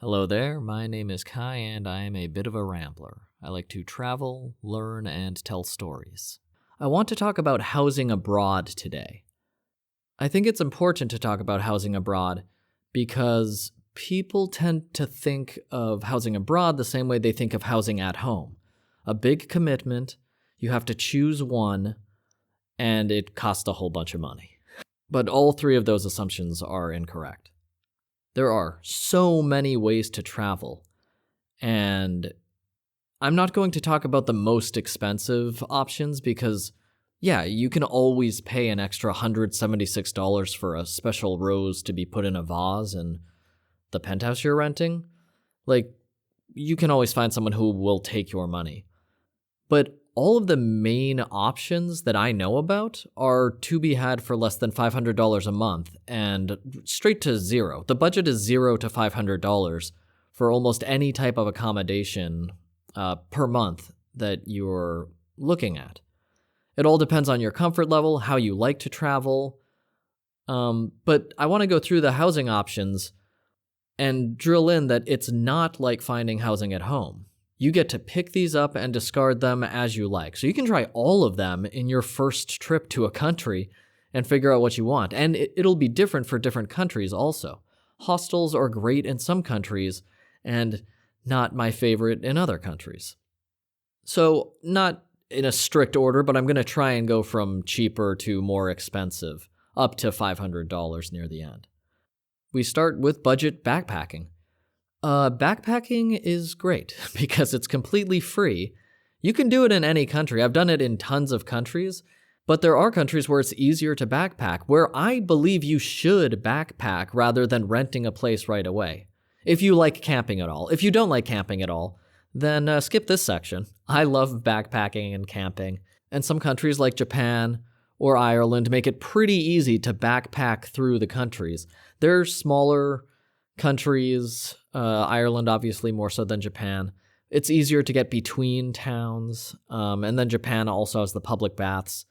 Hello there, my name is Kai and I am a bit of a rambler. I like to travel, learn, and tell stories. I want to talk about housing abroad today. I think it's important to talk about housing abroad because people tend to think of housing abroad the same way they think of housing at home. A big commitment, you have to choose one, and it costs a whole bunch of money. But all three of those assumptions are incorrect. There are so many ways to travel, and I'm not going to talk about the most expensive options because, yeah, you can always pay an extra $176 for a special rose to be put in a vase in the penthouse you're renting. Like, you can always find someone who will take your money. But all of the main options that I know about are to be had for less than $500 a month and straight to zero. The budget is $0 to $500 for almost any type of accommodation per month that you're looking at. It all depends on your comfort level, how you like to travel. But I want to go through the housing options and drill in that it's not like finding housing at home. You get to pick these up and discard them as you like. So you can try all of them in your first trip to a country and figure out what you want. And it'll be different for different countries also. Hostels are great in some countries and not my favorite in other countries. So not in a strict order, but I'm going to try and go from cheaper to more expensive, up to $500 near the end. We start with budget backpacking. Backpacking is great because it's completely free. You can do it in any country. I've done it in tons of countries, but there are countries where it's easier to backpack, where I believe you should backpack rather than renting a place right away. If you like camping at all. If you don't like camping at all, then skip this section. I love backpacking and camping, and some countries like Japan or Ireland make it pretty easy to backpack through the countries. They're smaller countries, Ireland obviously more so than Japan. It's easier to get between towns, and then Japan also has the public baths.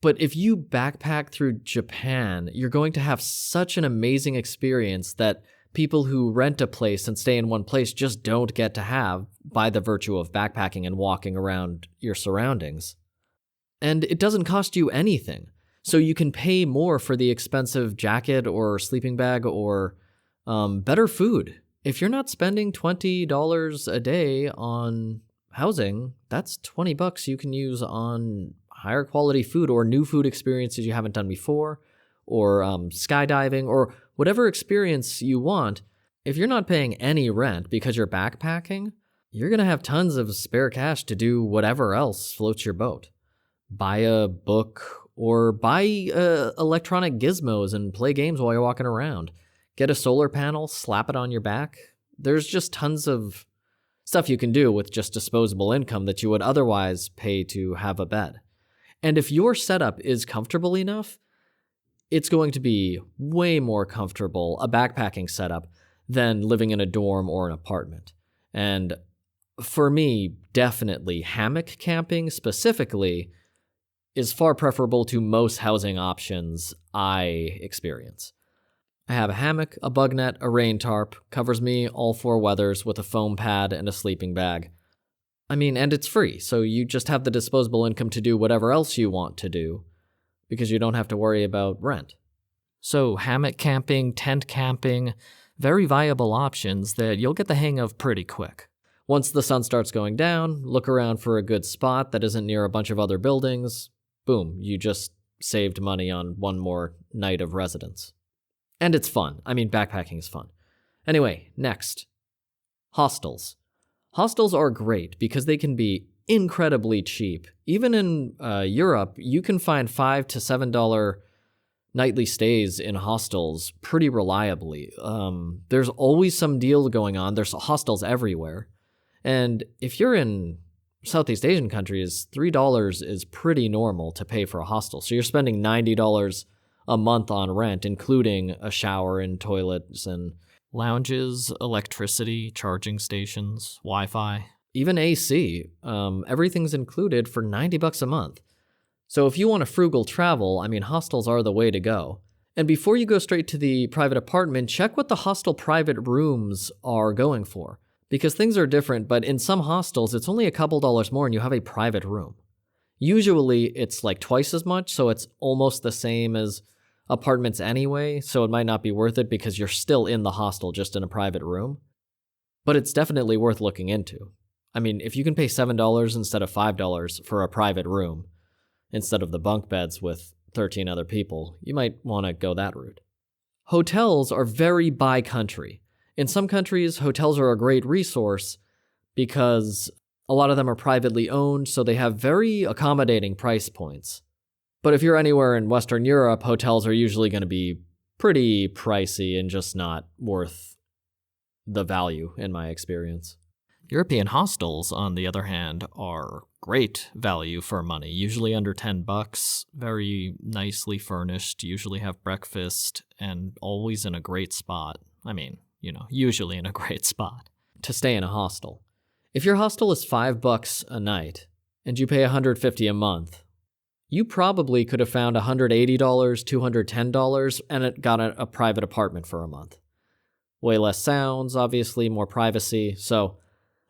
But if you backpack through Japan, you're going to have such an amazing experience that people who rent a place and stay in one place just don't get to have by the virtue of backpacking and walking around your surroundings. And it doesn't cost you anything. So you can pay more for the expensive jacket or sleeping bag or better food. If you're not spending $20 a day on housing, that's $20 you can use on higher quality food or new food experiences you haven't done before, or skydiving, or whatever experience you want. If you're not paying any rent because you're backpacking, you're going to have tons of spare cash to do whatever else floats your boat. Buy a book or buy electronic gizmos and play games while you're walking around. Get a solar panel, slap it on your back. There's just tons of stuff you can do with just disposable income that you would otherwise pay to have a bed. And if your setup is comfortable enough, it's going to be way more comfortable, a backpacking setup, than living in a dorm or an apartment. And for me, definitely, hammock camping specifically is far preferable to most housing options I experience. I have a hammock, a bug net, a rain tarp, covers me all four weathers with a foam pad and a sleeping bag. I mean, and it's free, so you just have the disposable income to do whatever else you want to do, because you don't have to worry about rent. So hammock camping, tent camping, very viable options that you'll get the hang of pretty quick. Once the sun starts going down, look around for a good spot that isn't near a bunch of other buildings. Boom, you just saved money on one more night of residence. And it's fun. I mean, backpacking is fun. Anyway, next. Hostels. Hostels are great because they can be incredibly cheap. Even in Europe, you can find $5 to $7 nightly stays in hostels pretty reliably. There's always some deal going on. There's hostels everywhere. And if you're in Southeast Asian countries, $3 is pretty normal to pay for a hostel. So you're spending $90 a month on rent, including a shower and toilets and lounges, electricity, charging stations, Wi-Fi, even AC. Everything's included for $90 a month. So if you want a frugal travel, I mean, hostels are the way to go. And before you go straight to the private apartment, check what the hostel private rooms are going for. Because things are different, but in some hostels, it's only a couple dollars more and you have a private room. Usually, it's like twice as much, so it's almost the same as apartments anyway, so it might not be worth it because you're still in the hostel, just in a private room. But it's definitely worth looking into. I mean, if you can pay $7 instead of $5 for a private room, instead of the bunk beds with 13 other people, you might want to go that route. Hotels are very by country. In some countries, hotels are a great resource because a lot of them are privately owned, so they have very accommodating price points. But if you're anywhere in Western Europe, hotels are usually going to be pretty pricey and just not worth the value, in my experience. European hostels, on the other hand, are great value for money, usually under $10, very nicely furnished, usually have breakfast, and always in a great spot. I mean, usually in a great spot to stay in a hostel. If your hostel is $5 a night and you pay $150 a month, you probably could have found $180, $210, and it got a private apartment for a month. Way less sounds, obviously, more privacy. So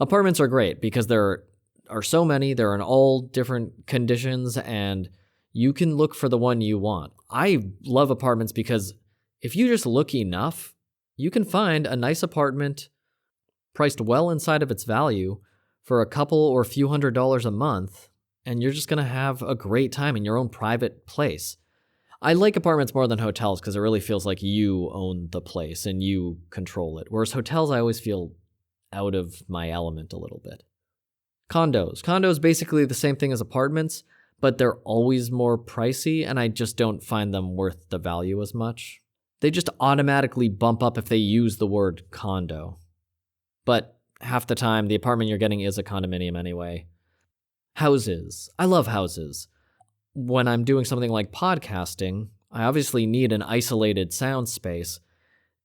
apartments are great because there are so many, they're in all different conditions, and you can look for the one you want. I love apartments because if you just look enough, you can find a nice apartment priced well inside of its value for a couple or few $100s a month, and you're just going to have a great time in your own private place. I like apartments more than hotels because it really feels like you own the place and you control it, whereas hotels I always feel out of my element a little bit. Condos basically the same thing as apartments, but they're always more pricey, and I just don't find them worth the value as much. They just automatically bump up if they use the word condo. But half the time, the apartment you're getting is a condominium anyway. Houses. I love houses. When I'm doing something like podcasting, I obviously need an isolated sound space,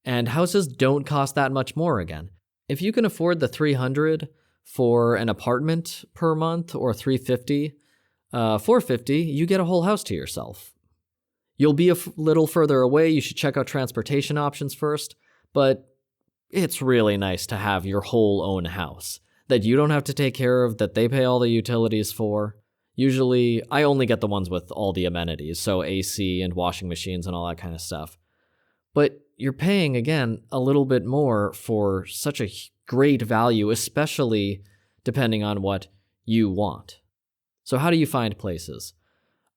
and houses don't cost that much more again. If you can afford the $300 for an apartment per month or $350, $450, you get a whole house to yourself. You'll be a little further away. You should check out transportation options first, but it's really nice to have your whole own house that you don't have to take care of, that they pay all the utilities for. Usually, I only get the ones with all the amenities, so AC and washing machines and all that kind of stuff. But you're paying, again, a little bit more for such a great value, especially depending on what you want. So how do you find places?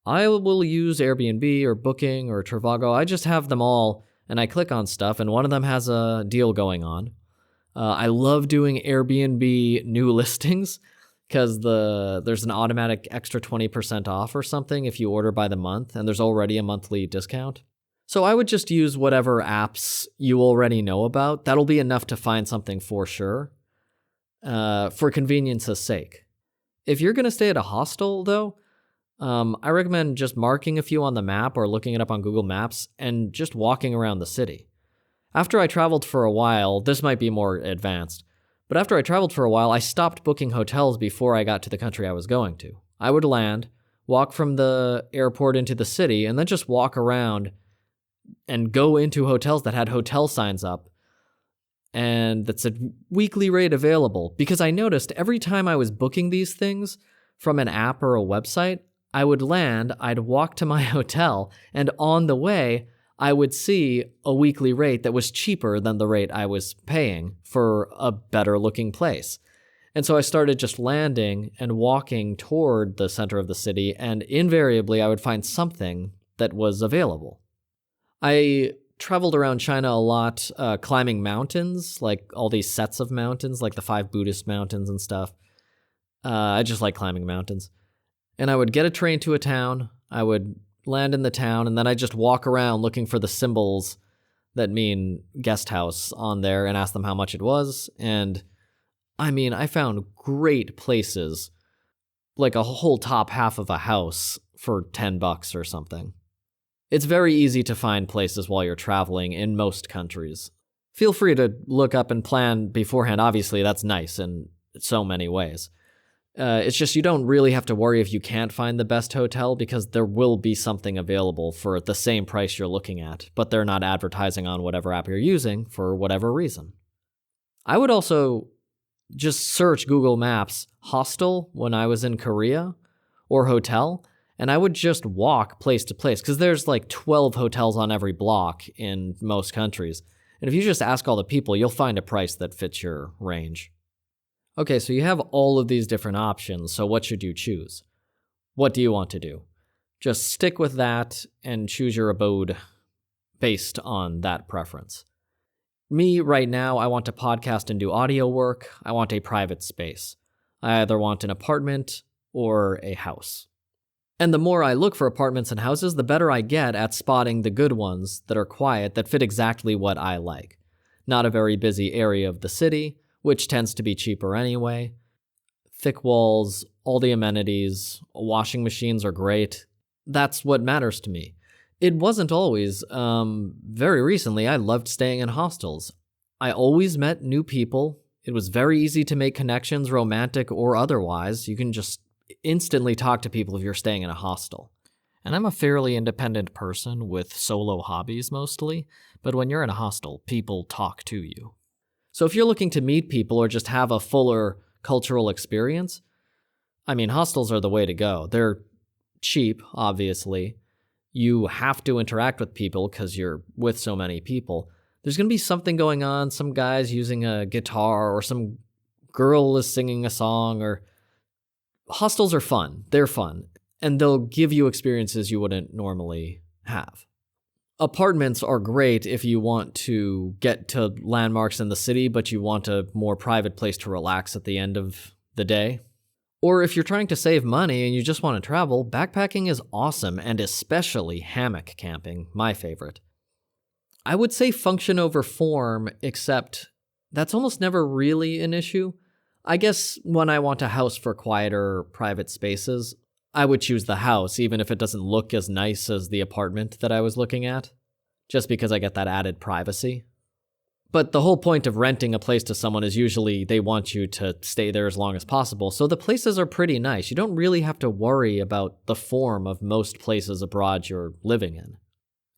I will use Airbnb or Booking or Trivago. I just have them all, and I click on stuff, and one of them has a deal going on. I love doing Airbnb new listings because there's an automatic extra 20% off or something if you order by the month, and there's already a monthly discount. So I would just use whatever apps you already know about. That'll be enough to find something for sure, for convenience's sake. If you're going to stay at a hostel, though, I recommend just marking a few on the map or looking it up on Google Maps and just walking around the city. After I traveled for a while, this might be more advanced, but after I traveled for a while, I stopped booking hotels before I got to the country I was going to. I would land, walk from the airport into the city, and then just walk around and go into hotels that had hotel signs up and that said weekly rate available. Because I noticed every time I was booking these things from an app or a website, I would land, I'd walk to my hotel, and on the way, I would see a weekly rate that was cheaper than the rate I was paying for a better looking place. And so I started just landing and walking toward the center of the city, and invariably I would find something that was available. I traveled around China a lot, climbing mountains, like all these sets of mountains, like the 5 Buddhist mountains and stuff. I just like climbing mountains. And I would get a train to a town, I would land in the town, and then I'd just walk around looking for the symbols that mean guest house on there and ask them how much it was. And I mean, I found great places, like a whole top half of a house for $10 or something. It's very easy to find places while you're traveling in most countries. Feel free to look up and plan beforehand. Obviously, that's nice in so many ways. It's just you don't really have to worry if you can't find the best hotel because there will be something available for the same price you're looking at, but they're not advertising on whatever app you're using for whatever reason. I would also just search Google Maps hostel when I was in Korea or hotel, and I would just walk place to place because there's like 12 hotels on every block in most countries. And if you just ask all the people, you'll find a price that fits your range. Okay, so you have all of these different options, so what should you choose? What do you want to do? Just stick with that and choose your abode based on that preference. Me, right now, I want to podcast and do audio work. I want a private space. I either want an apartment or a house. And the more I look for apartments and houses, the better I get at spotting the good ones that are quiet, that fit exactly what I like. Not a very busy area of the city, which tends to be cheaper anyway. Thick walls, all the amenities, washing machines are great. That's what matters to me. It wasn't always. Very recently, I loved staying in hostels. I always met new people. It was very easy to make connections, romantic or otherwise. You can just instantly talk to people if you're staying in a hostel. And I'm a fairly independent person with solo hobbies mostly, but when you're in a hostel, people talk to you. So if you're looking to meet people or just have a fuller cultural experience, I mean, hostels are the way to go. They're cheap, obviously. You have to interact with people because you're with so many people. There's going to be something going on, some guy's using a guitar or some girl is singing a song, or hostels are fun. They're fun, and they'll give you experiences you wouldn't normally have. Apartments are great if you want to get to landmarks in the city, but you want a more private place to relax at the end of the day. Or if you're trying to save money and you just want to travel, backpacking is awesome, and especially hammock camping, my favorite. I would say function over form, except that's almost never really an issue. I guess when I want a house for quieter private spaces, I would choose the house, even if it doesn't look as nice as the apartment that I was looking at, just because I get that added privacy. But the whole point of renting a place to someone is usually they want you to stay there as long as possible, so the places are pretty nice. You don't really have to worry about the form of most places abroad you're living in.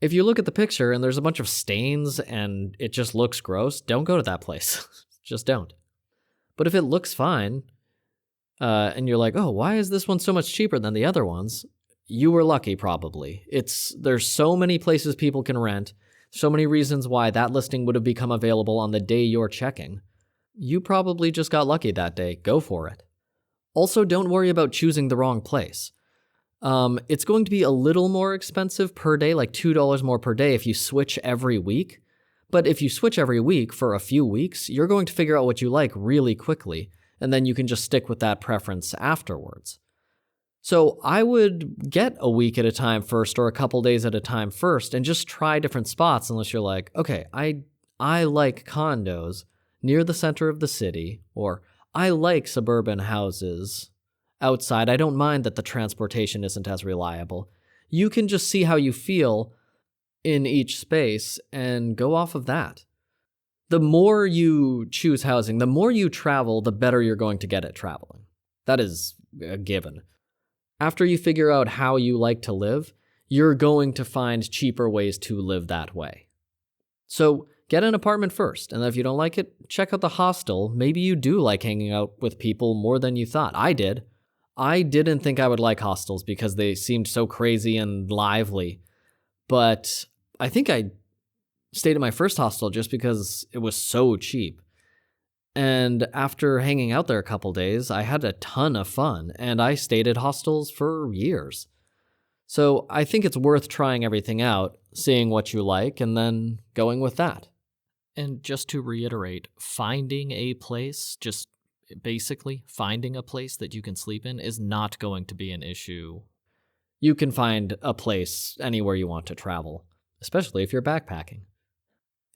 If you look at the picture and there's a bunch of stains and it just looks gross, don't go to that place. Just don't. But if it looks fine, and you're like, oh, why is this one so much cheaper than the other ones? You were lucky, probably. There's so many places people can rent, so many reasons why that listing would have become available on the day you're checking. You probably just got lucky that day. Go for it. Also, don't worry about choosing the wrong place. It's going to be a little more expensive per day, like $2 more per day if you switch every week. But if you switch every week for a few weeks, you're going to figure out what you like really quickly, and then you can just stick with that preference afterwards. So I would get a week at a time first, or a couple days at a time first, and just try different spots unless you're like, okay, I like condos near the center of the city, or I like suburban houses outside. I don't mind that the transportation isn't as reliable. You can just see how you feel in each space and go off of that. The more you choose housing, the more you travel, the better you're going to get at traveling. That is a given. After you figure out how you like to live, you're going to find cheaper ways to live that way. So get an apartment first, and if you don't like it, check out the hostel. Maybe you do like hanging out with people more than you thought. I did. I didn't think I would like hostels because they seemed so crazy and lively. But I think I stayed at my first hostel just because it was so cheap. And after hanging out there a couple days, I had a ton of fun, and I stayed at hostels for years. So I think it's worth trying everything out, seeing what you like, and then going with that. And just to reiterate, finding a place, just basically finding a place that you can sleep in is not going to be an issue. You can find a place anywhere you want to travel, especially if you're backpacking.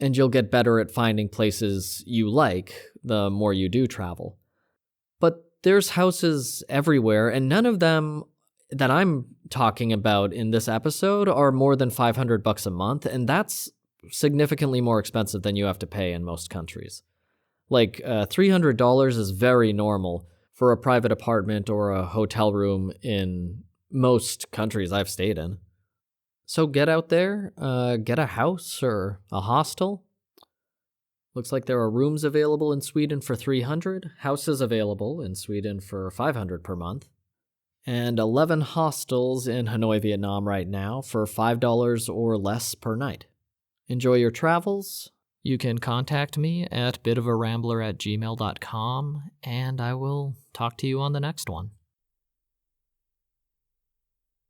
And you'll get better at finding places you like the more you do travel. But there's houses everywhere, and none of them that I'm talking about in this episode are more than $500 a month, and that's significantly more expensive than you have to pay in most countries. Like $300 is very normal for a private apartment or a hotel room in most countries I've stayed in. So get out there, get a house or a hostel. Looks like there are rooms available in Sweden for 300, houses available in Sweden for 500 per month, and 11 hostels in Hanoi, Vietnam right now for $5 or less per night. Enjoy your travels. You can contact me at bitofarambler@gmail.com, and I will talk to you on the next one.